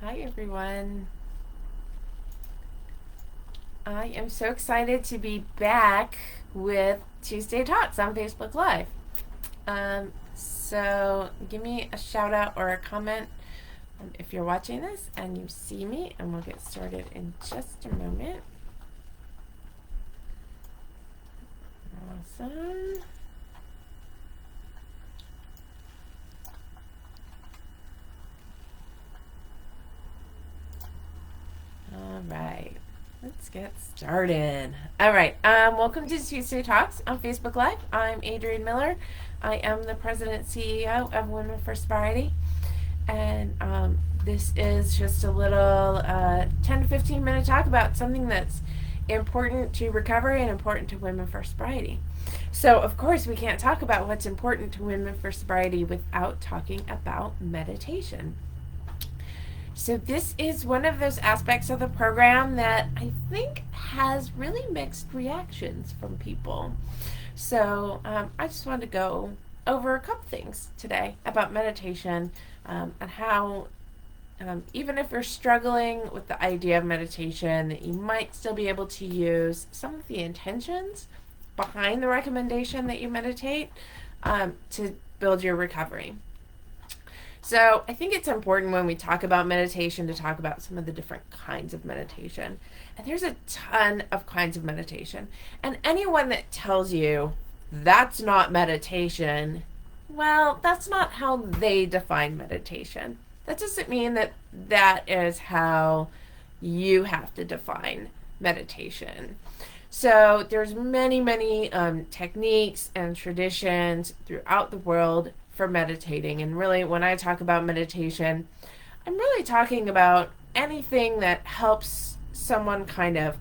Hi everyone. I am so excited to be back with Tuesday Talks on Facebook Live. So give me a shout out or a comment if you're watching this and you see me, and we'll get started in just a moment. Awesome. All right. Let's get started. All right. Welcome to Tuesday Talks on Facebook Live. I'm Adrienne Miller. I am the president and CEO of Women for Sobriety. And this is just a little 10 to 15 minute talk about something that's important to recovery and important to women for sobriety. So, of course, we can't talk about what's important to women for sobriety without talking about meditation. So this is one of those aspects of the program that I think has really mixed reactions from people. So I just wanted to go over a couple things today about meditation, and how even if you're struggling with the idea of meditation, that you might still be able to use some of the intentions behind the recommendation that you meditate to build your recovery. So I think it's important when we talk about meditation to talk about some of the different kinds of meditation. And there's a ton of kinds of meditation. And anyone that tells you that's not meditation, well, that's not how they define meditation. That doesn't mean that that is how you have to define meditation. So there's many techniques and traditions throughout the world for meditating. And really, when I talk about meditation, I'm really talking about anything that helps someone kind of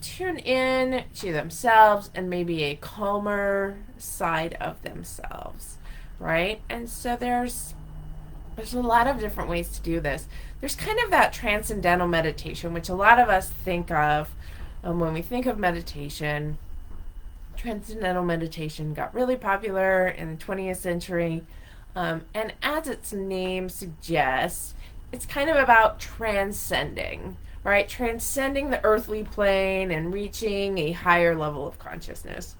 tune in to themselves and maybe a calmer side of themselves, right? And so there's a lot of different ways to do this. There's kind of that transcendental meditation, which a lot of us think of when we think of meditation. Transcendental meditation got really popular in the 20th century. And as its name suggests, it's kind of about transcending, right? Transcending the earthly plane and reaching a higher level of consciousness.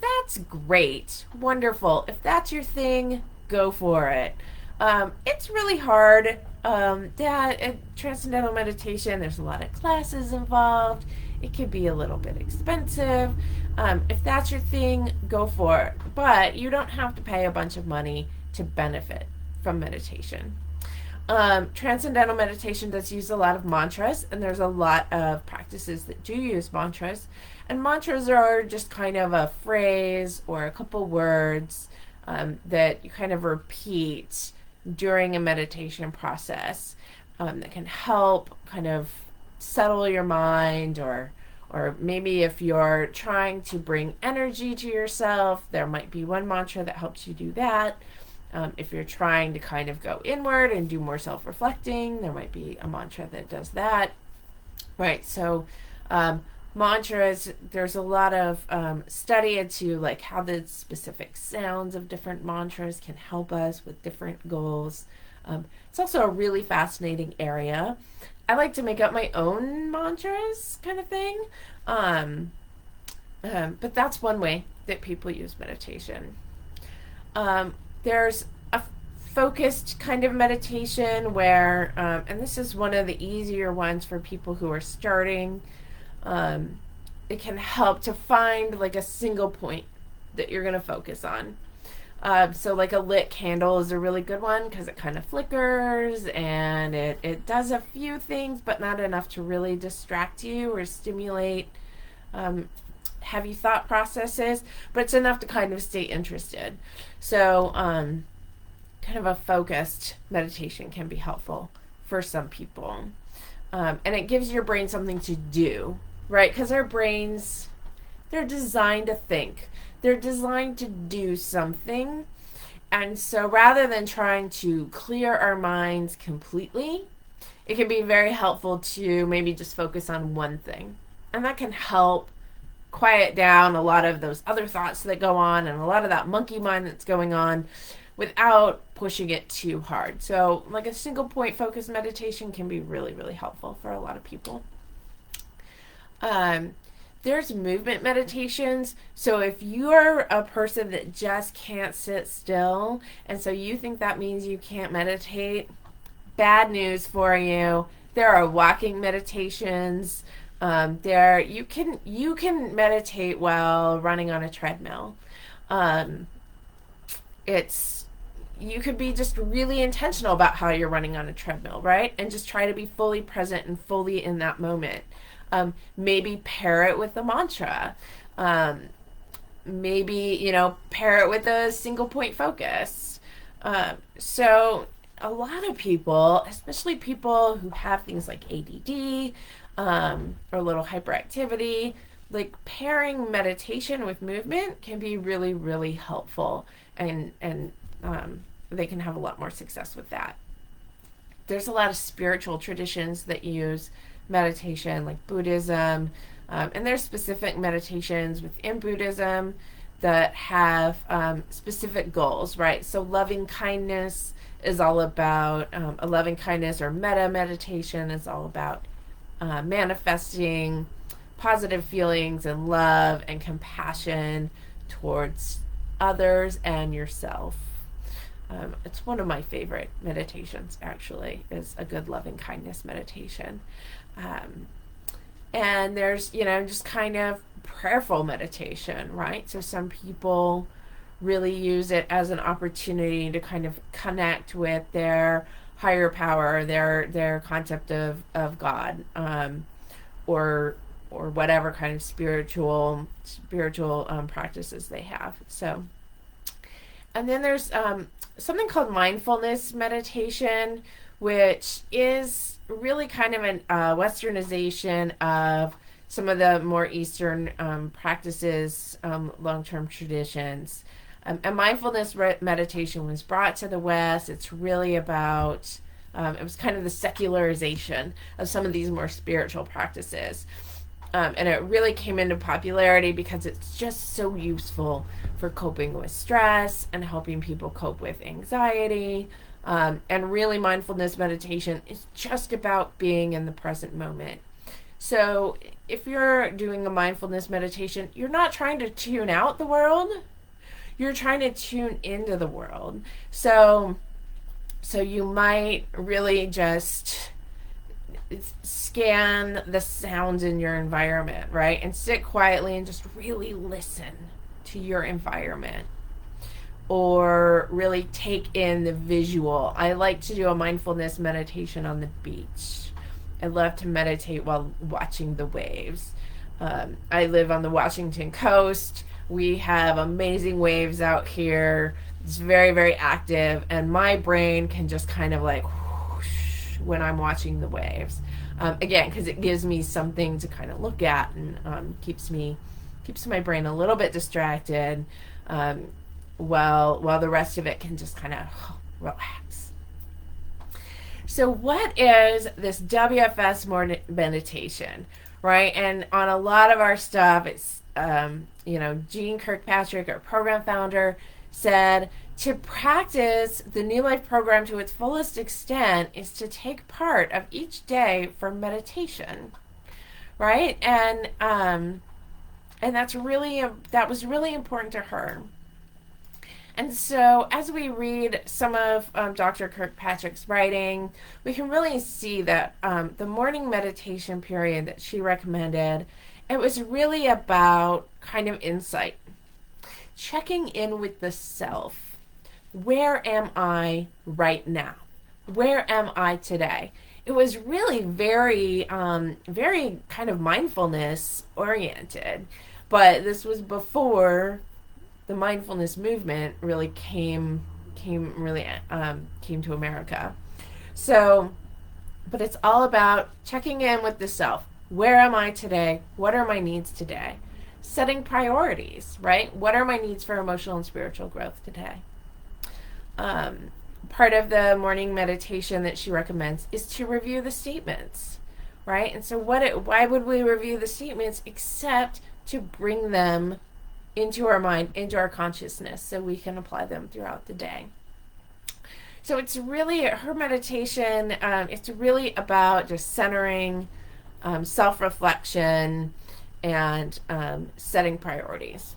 That's great. Wonderful. If that's your thing, go for it. It's really hard. Transcendental meditation, there's a lot of classes involved. It could be a little bit expensive. If that's your thing, go for it. But you don't have to pay a bunch of money to benefit from meditation. Transcendental meditation does use a lot of mantras, and there's a lot of practices that do use mantras. And mantras are just kind of a phrase or a couple words that you kind of repeat during a meditation process that can help kind of settle your mind, or maybe if you're trying to bring energy to yourself, there might be one mantra that helps you do that. If you're trying to kind of go inward and do more self-reflecting, there might be a mantra that does that. Right, so mantras, there's a lot of study into like how the specific sounds of different mantras can help us with different goals. It's also a really fascinating area. I like to make up my own mantras kind of thing. But that's one way that people use meditation. There's a focused kind of meditation where, and this is one of the easier ones for people who are starting. It can help to find like a single point that you're going to focus on. So like a lit candle is a really good one because it kind of flickers and it does a few things, but not enough to really distract you or stimulate heavy thought processes, but it's enough to kind of stay interested. So kind of a focused meditation can be helpful for some people. And it gives your brain something to do, right? Because our brains, they're designed to think. They're designed to do something. And so rather than trying to clear our minds completely, it can be very helpful to maybe just focus on one thing. And that can help quiet down a lot of those other thoughts that go on and a lot of that monkey mind that's going on. without pushing it too hard. So like a single point focus meditation can be really, really helpful for a lot of people. There's movement meditations. So if you're a person that just can't sit still, and so you think that means you can't meditate, bad news for you. There are walking meditations. There you can meditate while running on a treadmill. It's you could be just really intentional about how you're running on a treadmill, right? And just try to be fully present and fully in that moment. Maybe pair it with a mantra. Maybe, pair it with a single point focus. So a lot of people, especially people who have things like ADD or a little hyperactivity, like pairing meditation with movement can be really, really helpful, and they can have a lot more success with that. There's a lot of spiritual traditions that use meditation, like Buddhism, and there's specific meditations within Buddhism that have specific goals, right? So loving kindness is all about a loving kindness, or metta meditation is all about manifesting positive feelings and love and compassion towards others and yourself. It's one of my favorite meditations, actually, is a good loving kindness meditation. And there's, just kind of prayerful meditation, right? So some people really use it as an opportunity to kind of connect with their higher power, their concept of God, or whatever kind of spiritual practices they have. So, and then there's something called mindfulness meditation, which is really kind of an westernization of some of the more Eastern practices, long-term traditions. And mindfulness meditation was brought to the West. It's really about, it was kind of the secularization of some of these more spiritual practices. And it really came into popularity because it's just so useful for coping with stress and helping people cope with anxiety. And really, mindfulness meditation is just about being in the present moment. So if you're doing a mindfulness meditation, you're not trying to tune out the world. You're trying to tune into the world. So you might really just scan the sounds in your environment, right? And sit quietly and just really listen to your environment, or really take in the visual. I like to do a mindfulness meditation on the beach. I love to meditate while watching the waves. I live on the Washington coast. We have amazing waves out here. It's very, very active, and my brain can just kind of like whoosh when I'm watching the waves. Again, because it gives me something to kind of look at, and keeps my brain a little bit distracted, while the rest of it can just kind of relax. So what is this WFS meditation, right? And on a lot of our stuff, it's, Gene Kirkpatrick, our program founder, said to practice the New Life Program to its fullest extent is to take part of each day for meditation, right? And that was really important to her. And so as we read some of Dr. Kirkpatrick's writing, we can really see that the morning meditation period that she recommended, it was really about kind of insight, checking in with the self. Where am I right now? Where am I today? It was really very, very kind of mindfulness oriented, but this was before the mindfulness movement really came to America. So, but it's all about checking in with the self. Where am I today? What are my needs today? Setting priorities, right? What are my needs for emotional and spiritual growth today? Part of the morning meditation that she recommends is to review the statements, right? And so why would we review the statements except to bring them into our mind, into our consciousness, so we can apply them throughout the day. So it's really her meditation. It's really about just centering, self-reflection, and setting priorities.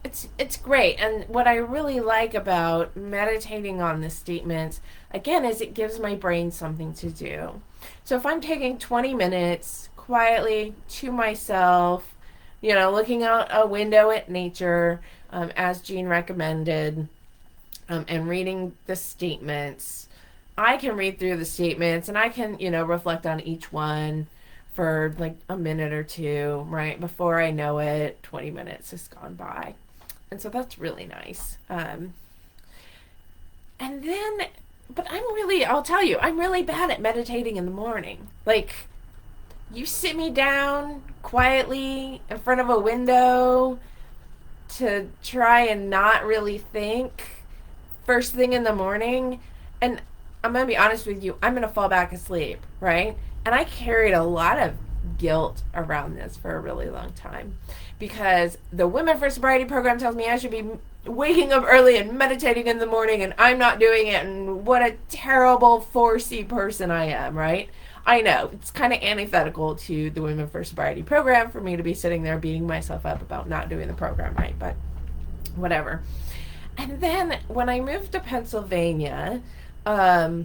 It's great. And what I really like about meditating on the statements, again, is it gives my brain something to do. So if I'm taking 20 minutes quietly to myself, looking out a window at nature, as Jean recommended, and reading the statements, I can read through the statements and I can, reflect on each one for like a minute or two, right? Before I know it, 20 minutes has gone by. And so that's really nice. And then, but I'll tell you, I'm really bad at meditating in the morning. Like, you sit me down quietly in front of a window to try and not really think first thing in the morning, and I'm going to be honest with you, I'm going to fall back asleep, right? And I carried a lot of guilt around this for a really long time because the Women for Sobriety program tells me I should be waking up early and meditating in the morning, and I'm not doing it, and what a terrible 4C person I am, right? I know, it's kind of antithetical to the Women for Sobriety program for me to be sitting there beating myself up about not doing the program right, but whatever. And then when I moved to Pennsylvania, I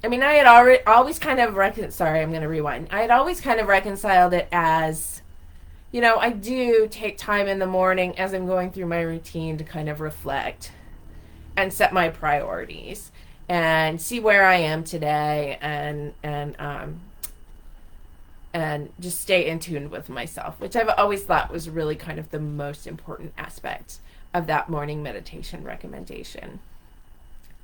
had always kind of sorry, I'm going to rewind. I had always kind of reconciled it as, I do take time in the morning as I'm going through my routine to kind of reflect and set my priorities and see where I am today and just stay in tune with myself, which I've always thought was really kind of the most important aspect of that morning meditation recommendation.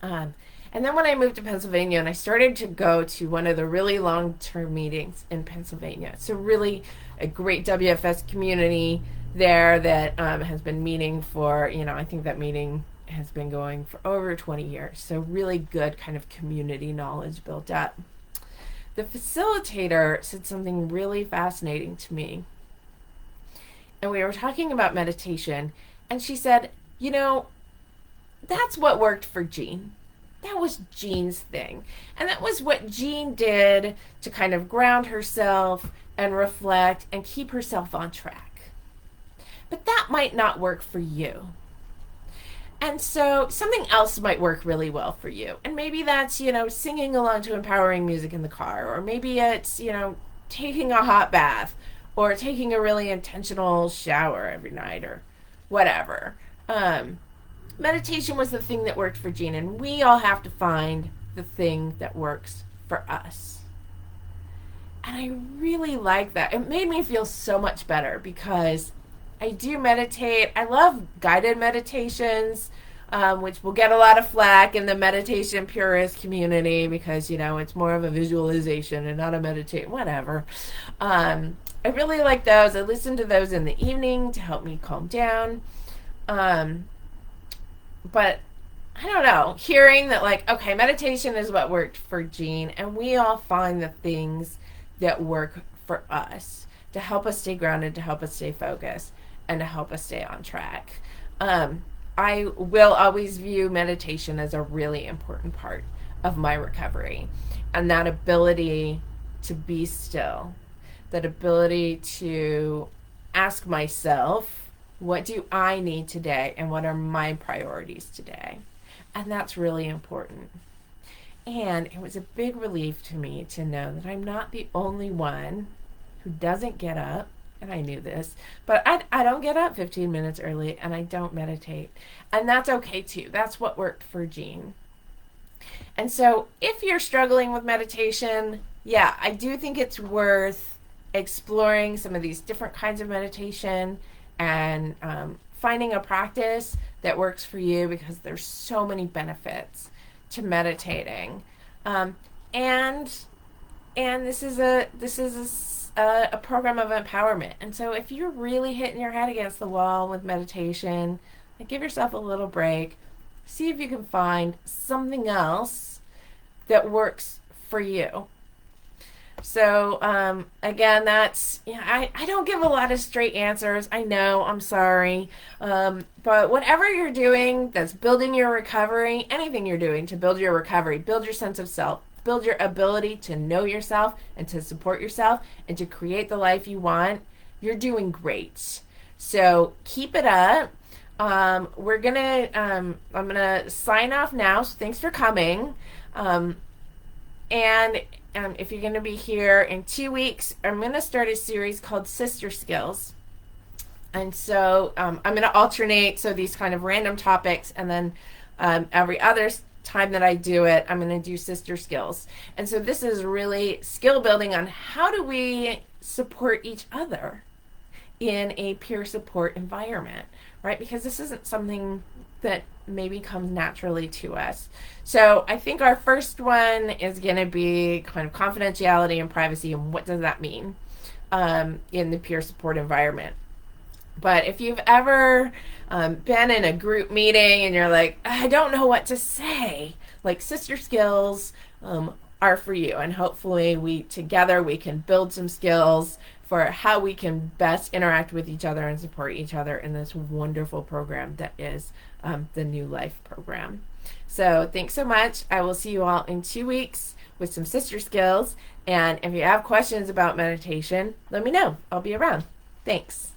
And then when I moved to Pennsylvania and I started to go to one of the really long-term meetings in Pennsylvania, it's a great WFS community there that has been meeting for, I think that meeting has been going for over 20 years. So really good kind of community knowledge built up. The facilitator said something really fascinating to me. And we were talking about meditation, and she said, that's what worked for Jean. That was Jean's thing. And that was what Jean did to kind of ground herself and reflect and keep herself on track. But that might not work for you. And so something else might work really well for you. And maybe that's, singing along to empowering music in the car. Or maybe it's, taking a hot bath. Or taking a really intentional shower every night. Or whatever. Meditation was the thing that worked for Jean, and we all have to find the thing that works for us. And I really like that. It made me feel so much better because I do meditate. I love guided meditations, which will get a lot of flack in the meditation purist community because, it's more of a visualization and not a meditate, whatever. I really like those. I listen to those in the evening to help me calm down. But I don't know, hearing that okay, meditation is what worked for Jean, and we all find the things that work for us to help us stay grounded, to help us stay focused, and to help us stay on track. I will always view meditation as a really important part of my recovery, and that ability to be still, that ability to ask myself, what do I need today, and what are my priorities today? And that's really important. And it was a big relief to me to know that I'm not the only one who doesn't get up, and I knew this, but I don't get up 15 minutes early, and I don't meditate. And that's okay too. That's what worked for Jean. And so if you're struggling with meditation, yeah, I do think it's worth exploring some of these different kinds of meditation and finding a practice that works for you because there's so many benefits to meditating. And this is a program of empowerment. And so if you're really hitting your head against the wall with meditation, give yourself a little break. See if you can find something else that works for you. So, again, that's, yeah, I don't give a lot of straight answers. I know, I'm sorry. But whatever you're doing that's building your recovery, anything you're doing to build your recovery, build your sense of self, build your ability to know yourself and to support yourself and to create the life you want, you're doing great. So keep it up. I'm gonna sign off now. So thanks for coming. Um, and if you're gonna be here in 2 weeks, I'm gonna start a series called Sister Skills. And so I'm gonna alternate so these kind of random topics, and then every other time that I do it, I'm going to do sister skills. And so this is really skill building on how do we support each other in a peer support environment, right? Because this isn't something that maybe comes naturally to us. So I think our first one is going to be kind of confidentiality and privacy, and what does that mean in the peer support environment. But if you've ever been in a group meeting and you're like, I don't know what to say, like sister skills are for you. And hopefully we can build some skills for how we can best interact with each other and support each other in this wonderful program that is the New Life Program. So thanks so much. I will see you all in 2 weeks with some sister skills. And if you have questions about meditation, let me know. I'll be around. Thanks.